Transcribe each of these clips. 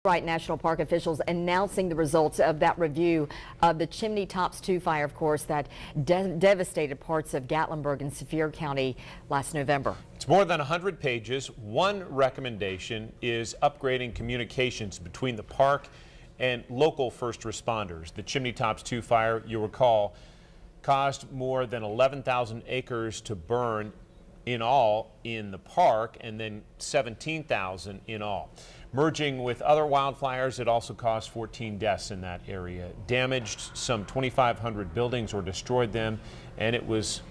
Right, National Park officials announcing the results of that review of the Chimney Tops 2 fire, of course, that devastated parts of Gatlinburg and Sevier County last November. It's more than 100 pages. One recommendation is upgrading communications between the park and local first responders. The Chimney Tops 2 fire, you'll recall, caused more than 11,000 acres to burn in all in the park, and then 17,000 in all. Merging with other wildfires, it also caused 14 deaths in that area, damaged some 2,500 buildings or destroyed them, and it was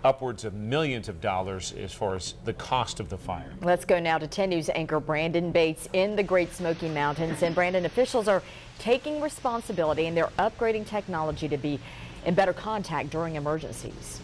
upwards of millions of dollars as far as the cost of the fire. Let's go now to 10 News anchor Brandon Bates in the Great Smoky Mountains. And Brandon, officials are taking responsibility and they're upgrading technology to be in better contact during emergencies.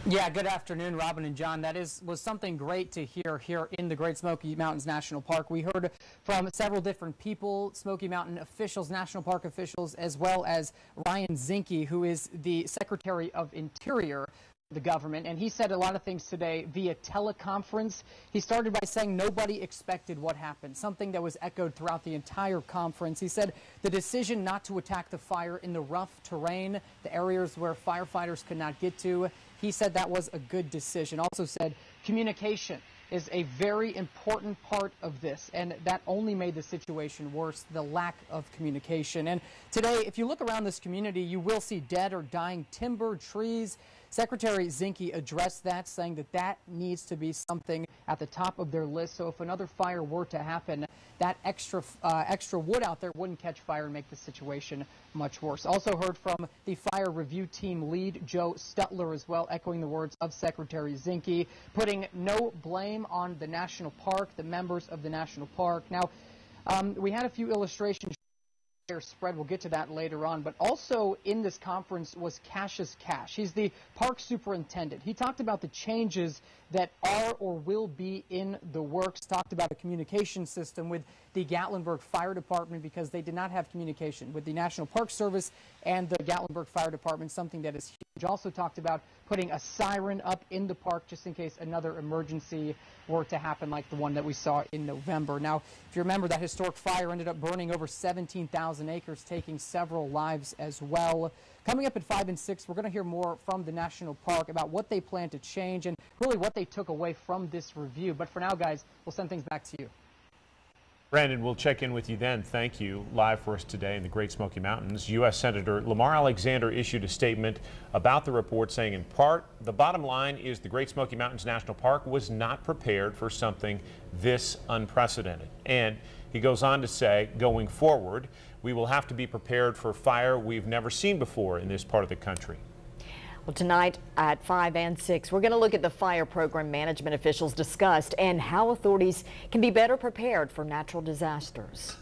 Yeah, good afternoon, Robin and John. That was something great to hear here in the Great Smoky Mountains National Park. We heard from several different people, Smoky Mountain officials, National Park officials, as well as Ryan Zinke, who is the Secretary of Interior, the government, and he said a lot of things today via teleconference. He started by saying nobody expected what happened, something that was echoed throughout the entire conference. He said the decision not to attack the fire in the rough terrain, the areas where firefighters could not get to, he said that was a good decision. Also said communication is a very important part of this, and that only made the situation worse, the lack of communication. And today, if you look around this community, you will see dead or dying timber, trees. Secretary Zinke addressed that, saying that that needs to be something at the top of their list. So if another fire were to happen, that extra wood out there wouldn't catch fire and make the situation much worse. Also heard from the fire review team lead, Joe Stutler, as well, echoing the words of Secretary Zinke, putting no blame on the national park, the members of the national park. Now, we had a few illustrations spread. We'll get to that later on. But also in this conference was Cassius Cash. He's the park superintendent. He talked about the changes that are or will be in the works, talked about a communication system with the Gatlinburg Fire Department because they did not have communication with the National Park Service and the Gatlinburg Fire Department, something that is huge. Also talked about putting a siren up in the park just in case another emergency were to happen like the one that we saw in November. Now, if you remember, that historic fire ended up burning over 17,000 acres, taking several lives as well. Coming up at 5 and 6, we're going to hear more from the National Park about what they plan to change and really what they took away from this review. But for now, guys, we'll send things back to you. Brandon, we'll check in with you then. Thank you. Live for us today in the Great Smoky Mountains, U.S. Senator Lamar Alexander issued a statement about the report saying, in part, the bottom line is the Great Smoky Mountains National Park was not prepared for something this unprecedented. And he goes on to say, going forward, we will have to be prepared for fire we've never seen before in this part of the country. Well, tonight at 5 and 6, we're going to look at the fire program management officials discussed and how authorities can be better prepared for natural disasters.